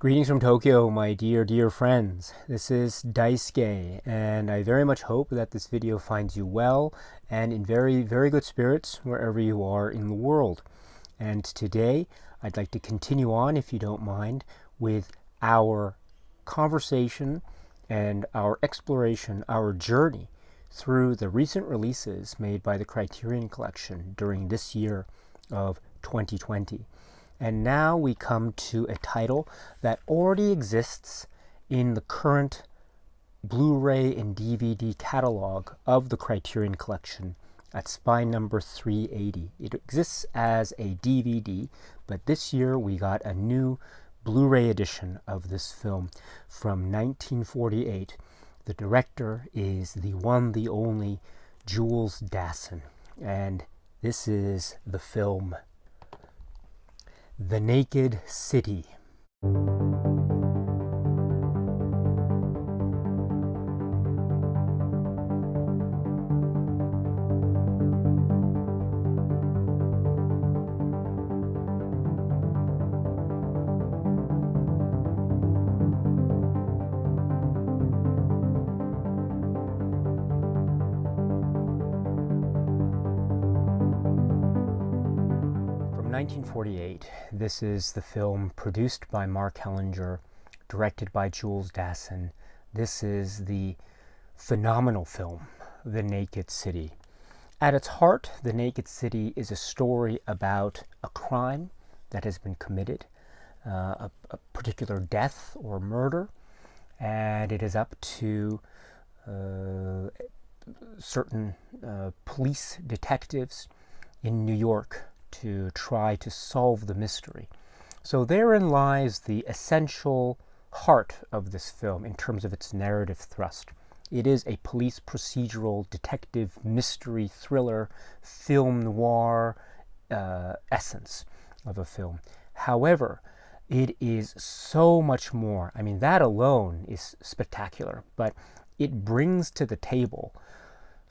Greetings from Tokyo, my dear friends. This is Daisuke, and I very much hope that this video finds you well and in very good spirits wherever you are in the world. And today, I'd like to continue on, if you don't mind, with our conversation and our exploration, our journey through the recent releases made by the Criterion Collection during this year of 2020. And now we come to a title that already exists in the current Blu-ray and DVD catalog of the Criterion Collection at spine number 380. It exists as a DVD, but this year we got a new Blu-ray edition of this film from 1948. The director is the one, the only Jules Dassin, and this is the film The Naked City. From 1948, this is the film produced by Mark Hellinger, directed by Jules Dassin. This is the phenomenal film, The Naked City. At its heart, The Naked City is a story about a crime that has been committed, a particular death or murder, and it is up to certain police detectives in New York to try to solve the mystery. So therein lies the essential heart of this film in terms of its narrative thrust. It is a police procedural, detective, mystery, thriller, film noir essence of a film. However, it is so much more. I mean, that alone is spectacular, but it brings to the table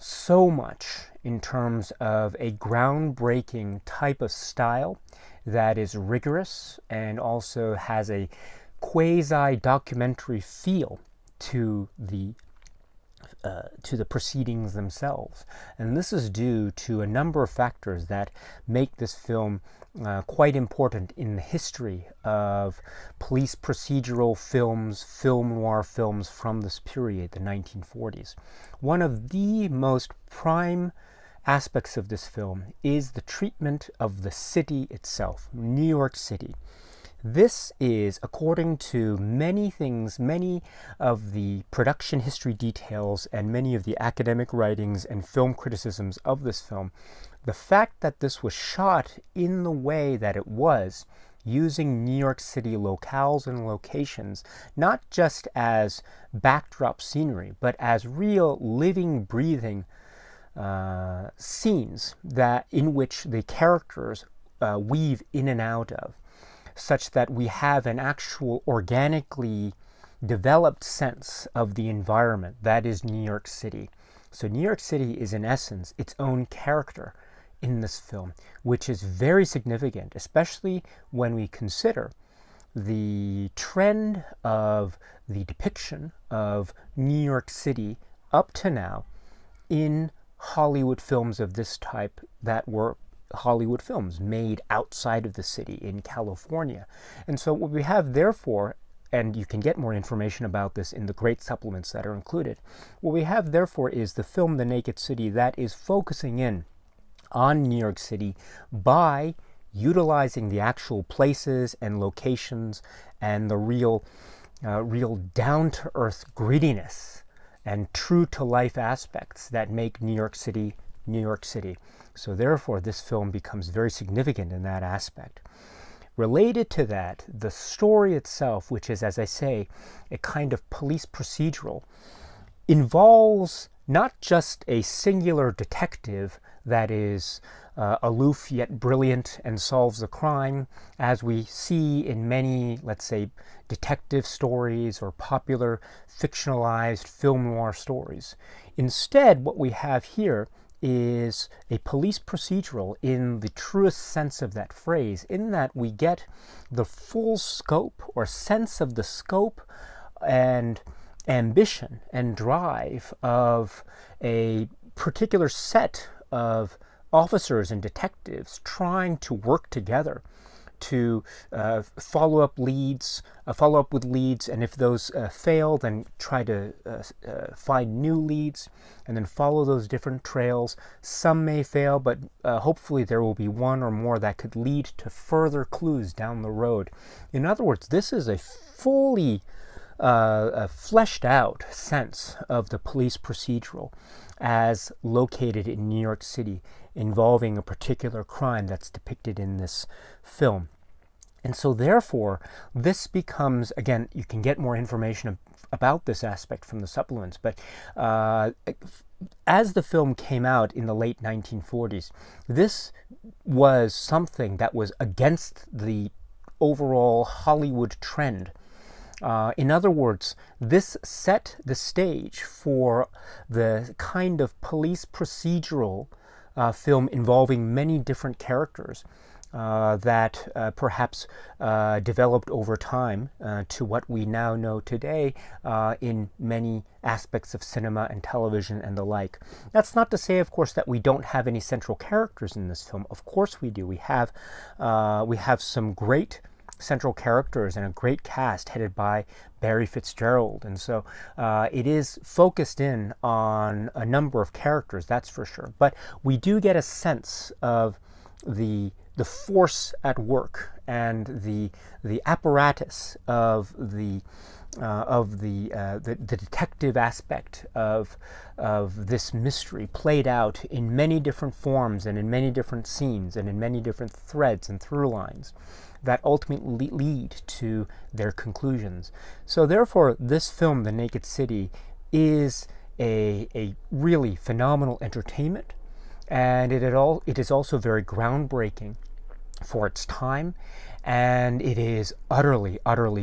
so much in terms of a groundbreaking type of style that is rigorous and also has a quasi-documentary feel to the proceedings themselves. And this is due to a number of factors that make this film quite important in the history of police procedural films, film noir films from this period, the 1940s. One of the most prime aspects of this film is the treatment of the city itself, New York City. This is, according to many things, many of the production history details and many of the academic writings and film criticisms of this film, the fact that this was shot in the way that it was, using New York City locales and locations, not just as backdrop scenery, but as real living, breathing scenes that in which the characters weave in and out of, such that we have an actual organically developed sense of the environment that is New York City. So New York City is in essence its own character in this film, which is very significant, especially when we consider the trend of the depiction of New York City up to now in Hollywood films of this type that were Hollywood films made outside of the city in California. And so what we have therefore, and you can get more information about this in the great supplements that are included, what we have therefore is the film The Naked City that is focusing in on New York City by utilizing the actual places and locations and the real down-to-earth grittiness and true-to-life aspects that make New York City, New York City. So therefore, this film becomes very significant in that aspect. Related to that, the story itself, which is, as I say, a kind of police procedural, involves not just a singular detective that is aloof yet brilliant and solves a crime, as we see in many, let's say, detective stories or popular fictionalized film noir stories. Instead, what we have here is a police procedural in the truest sense of that phrase, in that we get the full scope or sense of the scope and ambition and drive of a particular set of officers and detectives trying to work together to follow up with leads, and if those fail, then try to find new leads, and then follow those different trails. Some may fail, but hopefully there will be one or more that could lead to further clues down the road. In other words, this is a fully fleshed out sense of the police procedural as located in New York City, involving a particular crime that's depicted in this film. And so therefore, this becomes, again, you can get more information about this aspect from the supplements, but as the film came out in the late 1940s, this was something that was against the overall Hollywood trend. In other words, this set the stage for the kind of police procedural film involving many different characters that perhaps developed over time to what we now know today in many aspects of cinema and television and the like. That's not to say, of course, that we don't have any central characters in this film. Of course we do. We have some great central characters and a great cast headed by Barry Fitzgerald, and so it is focused in on a number of characters, that's for sure. But we do get a sense of the force at work and the apparatus of the detective aspect of this mystery played out in many different forms and in many different scenes and in many different threads and through lines that ultimately lead to their conclusions. So therefore, this film, The Naked City, is a really phenomenal entertainment, and it is also very groundbreaking for its time, and it is utterly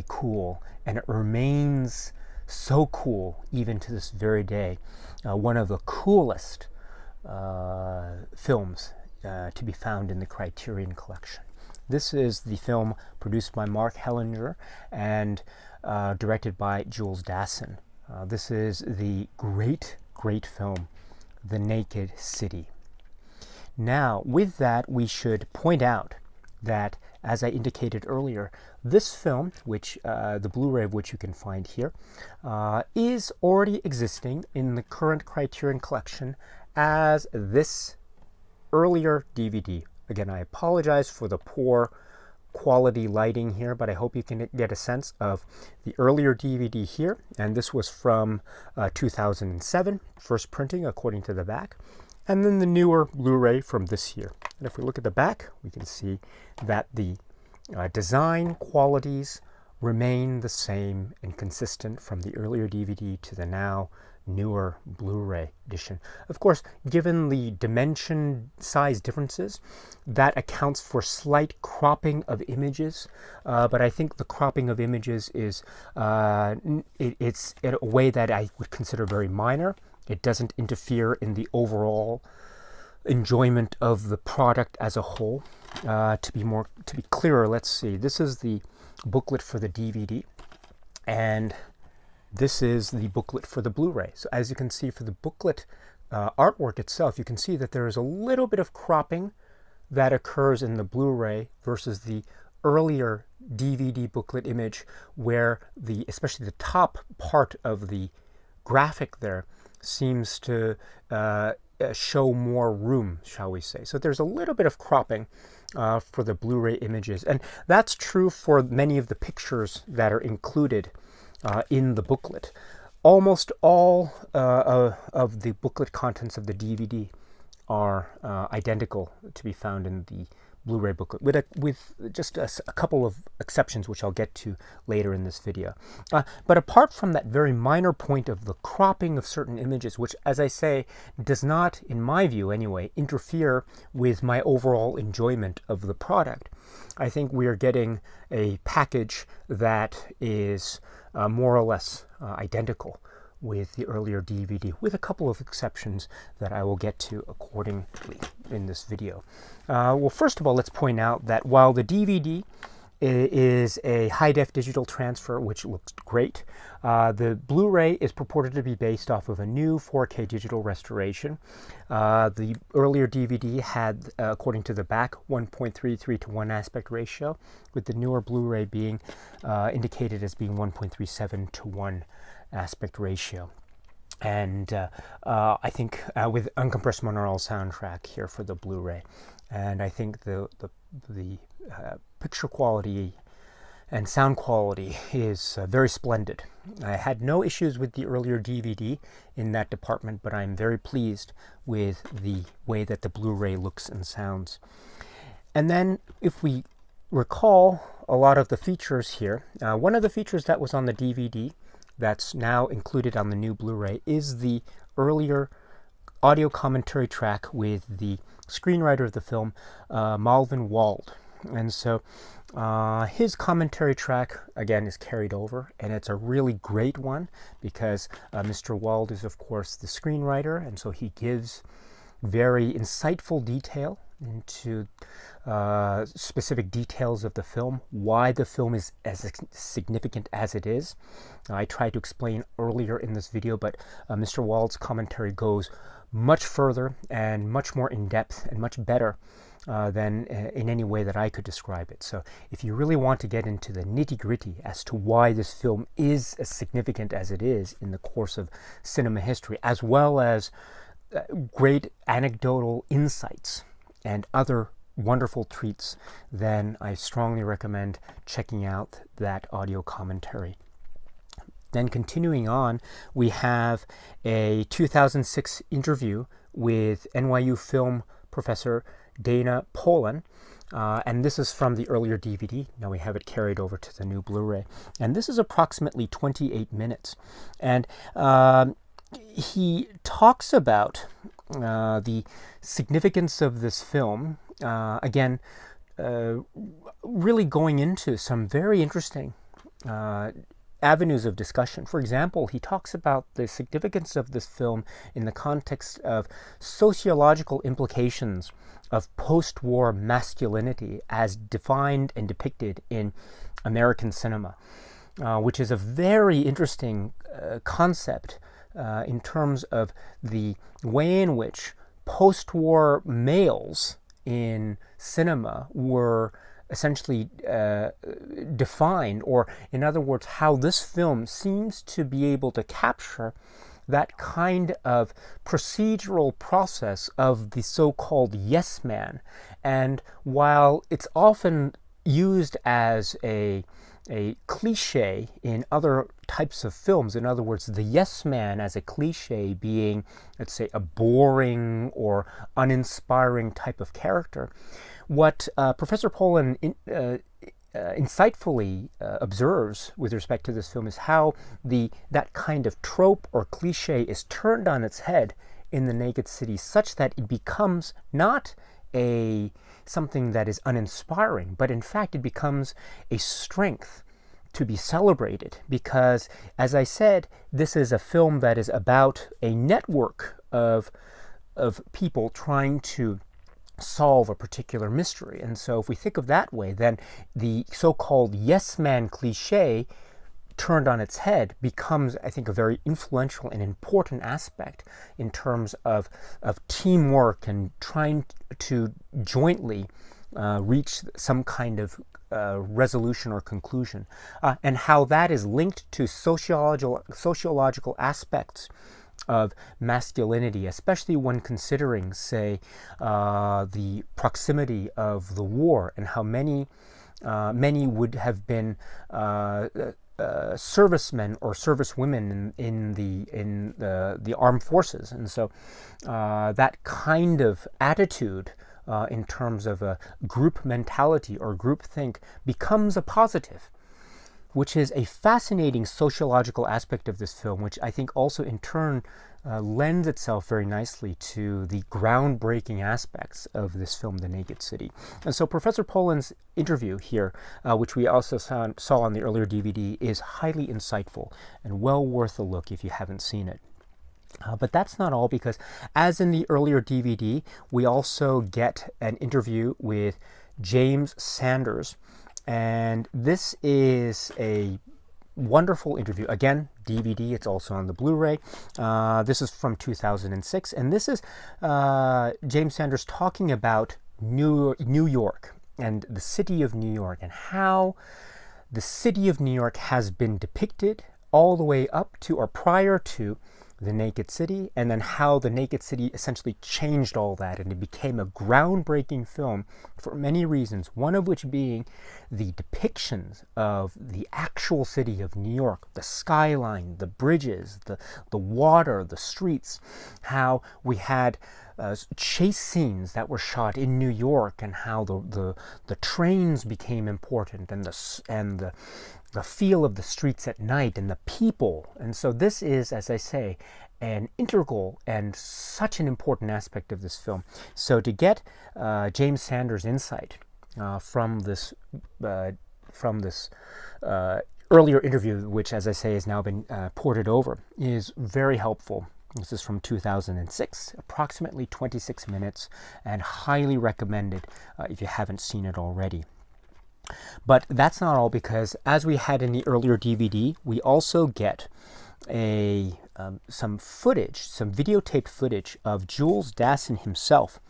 cool, and it remains so cool even to this very day. One of the coolest films to be found in the Criterion collection. This is the film produced by Mark Hellinger and directed by Jules Dassin. This is the great film, The Naked City. Now, with that, we should point out that, as I indicated earlier, this film, which the Blu-ray of which you can find here, is already existing in the current Criterion collection as this earlier DVD. Again, I apologize for the poor quality lighting here, but I hope you can get a sense of the earlier DVD here. And this was from 2007, first printing according to the back. And then the newer Blu-ray from this year. And if we look at the back, we can see that the design qualities remain the same and consistent from the earlier DVD to the now newer Blu-ray edition. Of course, given the dimension size differences, that accounts for slight cropping of images, but I think the cropping of images is it's in a way that I would consider very minor. It doesn't interfere in the overall enjoyment of the product as a whole. To be clearer, let's see. This is the booklet for the DVD, and this is the booklet for the Blu-ray. So as you can see, for the booklet artwork itself, you can see that there is a little bit of cropping that occurs in the Blu-ray versus the earlier DVD booklet image, where especially the top part of the graphic there seems to show more room, shall we say. So there's a little bit of cropping for the Blu-ray images, and that's true for many of the pictures that are included in the booklet. Almost all of the booklet contents of the DVD are identical to be found in the Blu-ray booklet, with just a couple of exceptions, which I'll get to later in this video. But apart from that very minor point of the cropping of certain images, which, as I say, does not, in my view anyway, interfere with my overall enjoyment of the product, I think we are getting a package that is more or less identical with the earlier DVD, with a couple of exceptions that I will get to accordingly in this video. Well, first of all, let's point out that while the DVD is a high-def digital transfer, which looks great, the Blu-ray is purported to be based off of a new 4K digital restoration. The earlier DVD had, according to the back, 1.33 to 1 aspect ratio, with the newer Blu-ray being indicated as being 1.37 to 1 aspect ratio. And I think with uncompressed monaural soundtrack here for the Blu-ray, and I think the picture quality and sound quality is very splendid. I had no issues with the earlier DVD in that department, but I'm very pleased with the way that the Blu-ray looks and sounds. And then if we recall a lot of the features here, one of the features that was on the DVD that's now included on the new Blu-ray is the earlier audio commentary track with the screenwriter of the film, Malvin Wald. And so his commentary track, again, is carried over, and it's a really great one because Mr. Wald is, of course, the screenwriter, and so he gives very insightful detail into specific details of the film, why the film is as significant as it is. I tried to explain earlier in this video, but Mr. Wald's commentary goes much further and much more in depth and much better than in any way that I could describe it. So if you really want to get into the nitty-gritty as to why this film is as significant as it is in the course of cinema history, as well as great anecdotal insights and other wonderful treats, then I strongly recommend checking out that audio commentary. Then continuing on, we have a 2006 interview with NYU film professor Dana Poland, and this is from the earlier DVD. Now we have it carried over to the new Blu-ray, and this is approximately 28 minutes. And he talks about the significance of this film, again, really going into some very interesting avenues of discussion. For example, he talks about the significance of this film in the context of sociological implications of post-war masculinity as defined and depicted in American cinema, which is a very interesting concept in terms of the way in which post-war males in cinema were essentially defined, or in other words, how this film seems to be able to capture that kind of procedural process of the so-called yes man. And while it's often used as a cliche in other types of films, in other words, the yes man as a cliche being, let's say, a boring or uninspiring type of character, what Professor Poland insightfully observes with respect to this film is how that kind of trope or cliche is turned on its head in The Naked City, such that it becomes not something that is uninspiring, but in fact it becomes a strength to be celebrated, because, as I said, this is a film that is about a network of people trying to solve a particular mystery. And so if we think of that way, then the so-called yes man cliche turned on its head becomes, I think, a very influential and important aspect in terms of teamwork and trying to jointly reach some kind of resolution or conclusion, and how that is linked to sociological aspects of masculinity, especially when considering, say, the proximity of the war, and how many would have been servicemen or servicewomen in the armed forces. And so that kind of attitude in terms of a group mentality or group think becomes a positive. which is a fascinating sociological aspect of this film, which I think also in turn lends itself very nicely to the groundbreaking aspects of this film, The Naked City. And so Professor Poland's interview here, which we also saw on the earlier DVD, is highly insightful and well worth a look if you haven't seen it. But that's not all, because as in the earlier DVD, we also get an interview with James Sanders. And this is a wonderful interview. Again, DVD, it's also on the Blu-ray. This is from 2006, and this is James Sanders talking about New York and the city of New York, and how the city of New York has been depicted all the way up to or prior to The Naked City, and then how The Naked City essentially changed all that, and it became a groundbreaking film for many reasons, one of which being the depictions of the actual city of New York, the skyline, the bridges, the water, the streets, how we had chase scenes that were shot in New York, and how the trains became important, and the feel of the streets at night, and the people. And so this is, as I say, an integral and such an important aspect of this film. So to get James Sanders' insight from this earlier interview, which, as I say, has now been ported over, is very helpful. This is from 2006, approximately 26 minutes, and highly recommended if you haven't seen it already. But that's not all, because as we had in the earlier DVD, we also get some footage, some videotaped footage of Jules Dassin himself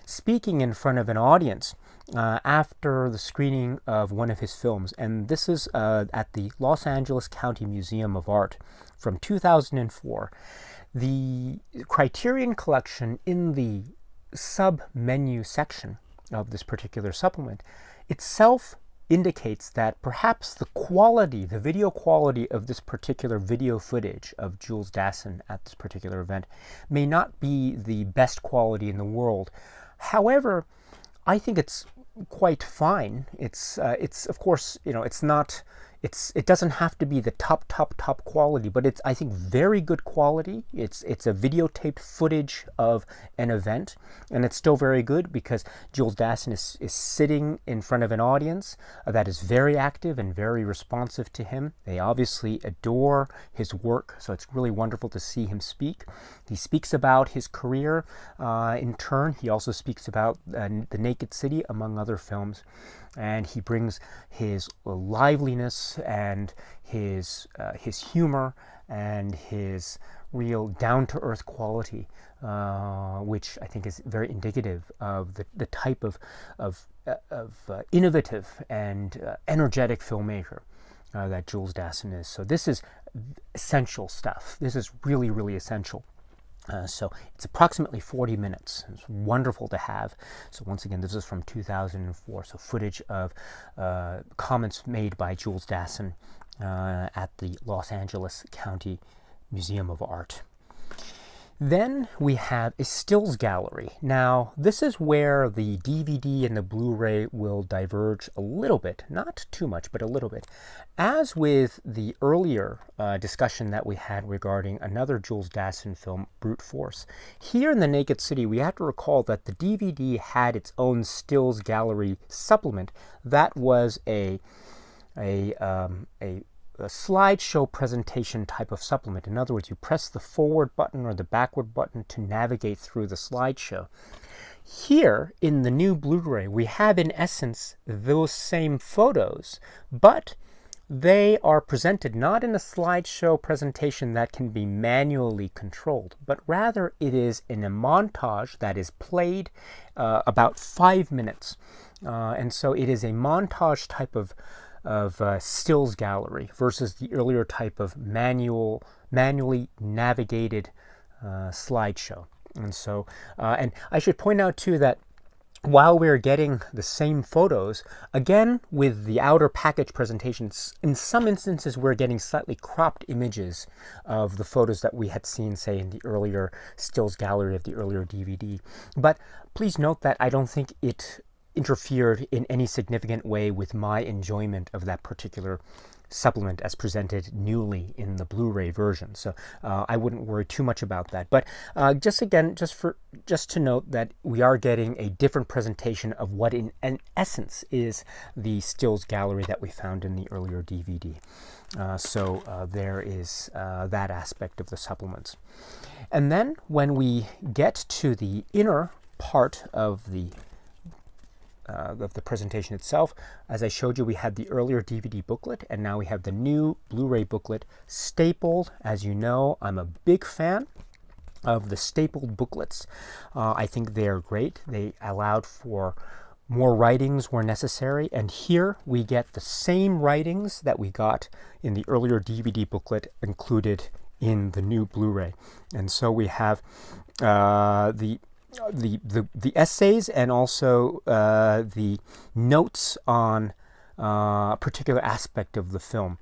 speaking in front of an audience after the screening of one of his films. And this is at the Los Angeles County Museum of Art from 2004. The Criterion collection, in the sub-menu section of this particular supplement, itself indicates that perhaps the quality, the video quality of this particular video footage of Jules Dassin at this particular event may not be the best quality in the world. However, I think it's quite fine. It's of course, it's not, it doesn't have to be the top quality, but it's, I think, very good quality. It's a videotaped footage of an event, and it's still very good because Jules Dassin is sitting in front of an audience that is very active and very responsive to him. They obviously adore his work, so it's really wonderful to see him speak. He speaks about his career. In turn, he also speaks about The Naked City, among other films. And he brings his liveliness and his humor and his real down-to-earth quality, which I think is very indicative of the type of innovative and energetic filmmaker that Jules Dassin is. So this is essential stuff. This is really, really essential. So it's approximately 40 minutes. It's wonderful to have. So once again, this is from 2004. So footage of comments made by Jules Dassin at the Los Angeles County Museum of Art. Then we have a stills gallery. Now, this is where the DVD and the Blu-ray will diverge a little bit. Not too much, but a little bit. As with the earlier discussion that we had regarding another Jules Dassin film, Brute Force, here in The Naked City, we have to recall that the DVD had its own stills gallery supplement. That was a slideshow presentation type of supplement. In other words, you press the forward button or the backward button to navigate through the slideshow. Here in the new Blu-ray, we have in essence those same photos, but they are presented not in a slideshow presentation that can be manually controlled, but rather it is in a montage that is played about 5 minutes. And so it is a montage type of stills gallery versus the earlier type of manually navigated slideshow. And so, and I should point out too that while we're getting the same photos, again with the outer package presentations, in some instances we're getting slightly cropped images of the photos that we had seen, say, in the earlier stills gallery of the earlier DVD. But please note that I don't think it interfered in any significant way with my enjoyment of that particular supplement as presented newly in the Blu-ray version. So I wouldn't worry too much about that. But just to note that we are getting a different presentation of what in essence is the stills gallery that we found in the earlier DVD. So there is that aspect of the supplements. And then when we get to the inner part of the presentation itself, as I showed you, we had the earlier DVD booklet, and now we have the new Blu-ray booklet stapled. As you know, I'm a big fan of the stapled booklets. I think they are great. They allowed for more writings where necessary, and here we get the same writings that we got in the earlier DVD booklet included in the new Blu-ray. And so we have the essays and also the notes on a particular aspect of the film.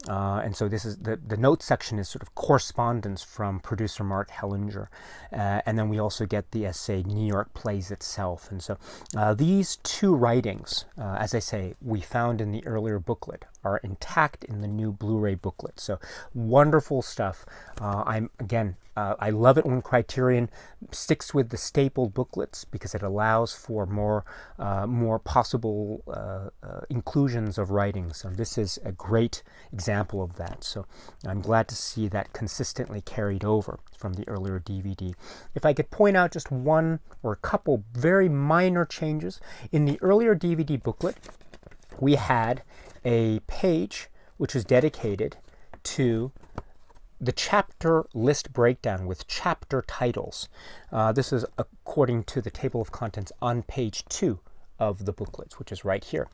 And so this is the notes section is sort of correspondence from producer Mark Hellinger. And then we also get the essay New York Plays itself. And so these two writings, as I say, we found in the earlier booklet, are intact in the new Blu-ray booklet. So wonderful stuff. I love it when Criterion sticks with the stapled booklets because it allows for more possible inclusions of writings. So this is a great example of that. So I'm glad to see that consistently carried over from the earlier DVD. If I could point out just one or a couple very minor changes. In the earlier DVD booklet, we had a page which was dedicated to the chapter list breakdown with chapter titles. This is according to the table of contents on page 2 of the booklets, which is right here.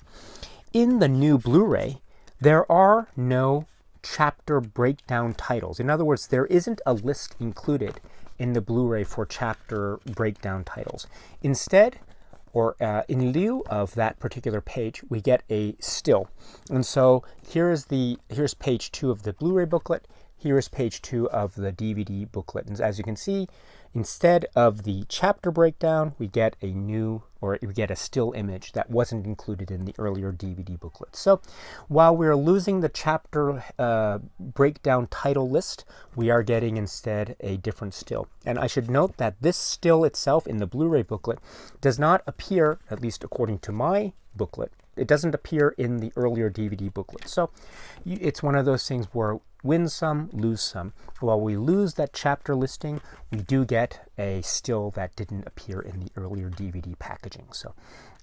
In the new Blu-ray, there are no chapter breakdown titles. In other words, there isn't a list included in the Blu-ray for chapter breakdown titles. Instead, or in lieu of that particular page, we get a still. And so here's page 2 of the Blu-ray booklet. Here is page 2 of the DVD booklet. And as you can see, instead of the chapter breakdown, we get a still image that wasn't included in the earlier DVD booklet. So while we're losing the chapter breakdown title list, we are getting instead a different still. And I should note that this still itself in the Blu-ray booklet does not appear, at least according to my booklet, it doesn't appear in the earlier DVD booklet. So it's one of those things where win some, lose some. While we lose that chapter listing, we do get a still that didn't appear in the earlier DVD packaging. So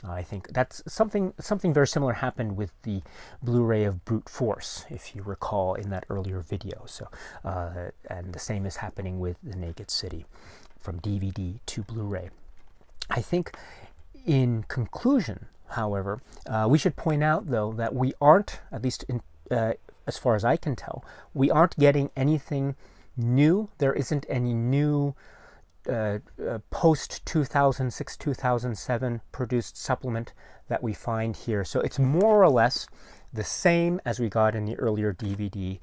I think that's something very similar happened with the Blu-ray of Brute Force, if you recall in that earlier video. So and the same is happening with The Naked City from DVD to Blu-ray. I think in conclusion, however, we should point out, though, that we aren't, at least as far as I can tell, we aren't getting anything new. There isn't any new post-2006, 2007 produced supplement that we find here. So it's more or less the same as we got in the earlier DVD.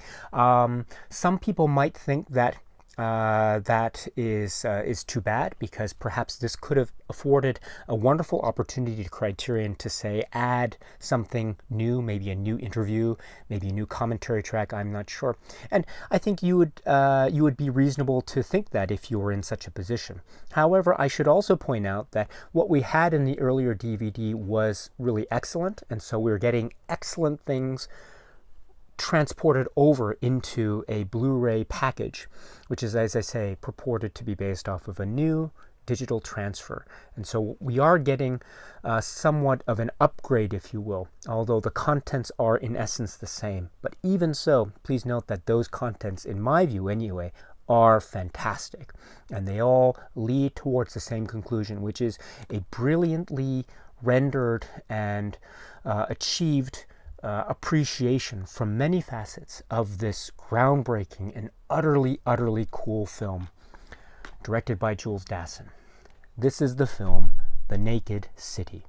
Some people might think that that is too bad, because perhaps this could have afforded a wonderful opportunity to Criterion to say add something new, maybe a new interview, maybe a new commentary track. I'm not sure, and I think you would be reasonable to think that if you were in such a position. However, I should also point out that what we had in the earlier DVD was really excellent, and so we're getting excellent things transported over into a Blu-ray package, which is, as I say, purported to be based off of a new digital transfer. And so we are getting somewhat of an upgrade, if you will, although the contents are in essence the same. But even so, please note that those contents, in my view anyway, are fantastic, and they all lead towards the same conclusion, which is a brilliantly rendered and achieved appreciation from many facets of this groundbreaking and utterly cool film directed by Jules Dassin. This is the film The Naked City.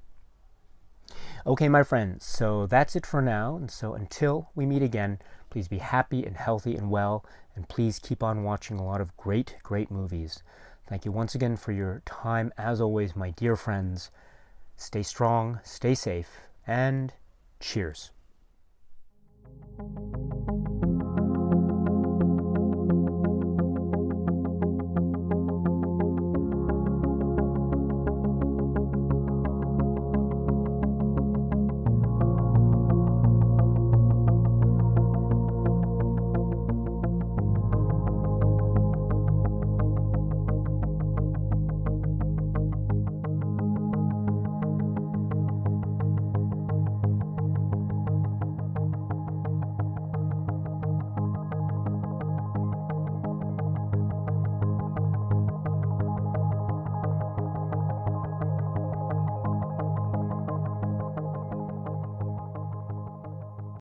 Okay, my friends, so that's it for now, and so until we meet again, please be happy and healthy and well, and please keep on watching a lot of great movies. Thank you once again for your time. As always, my dear friends, stay strong, stay safe, and cheers.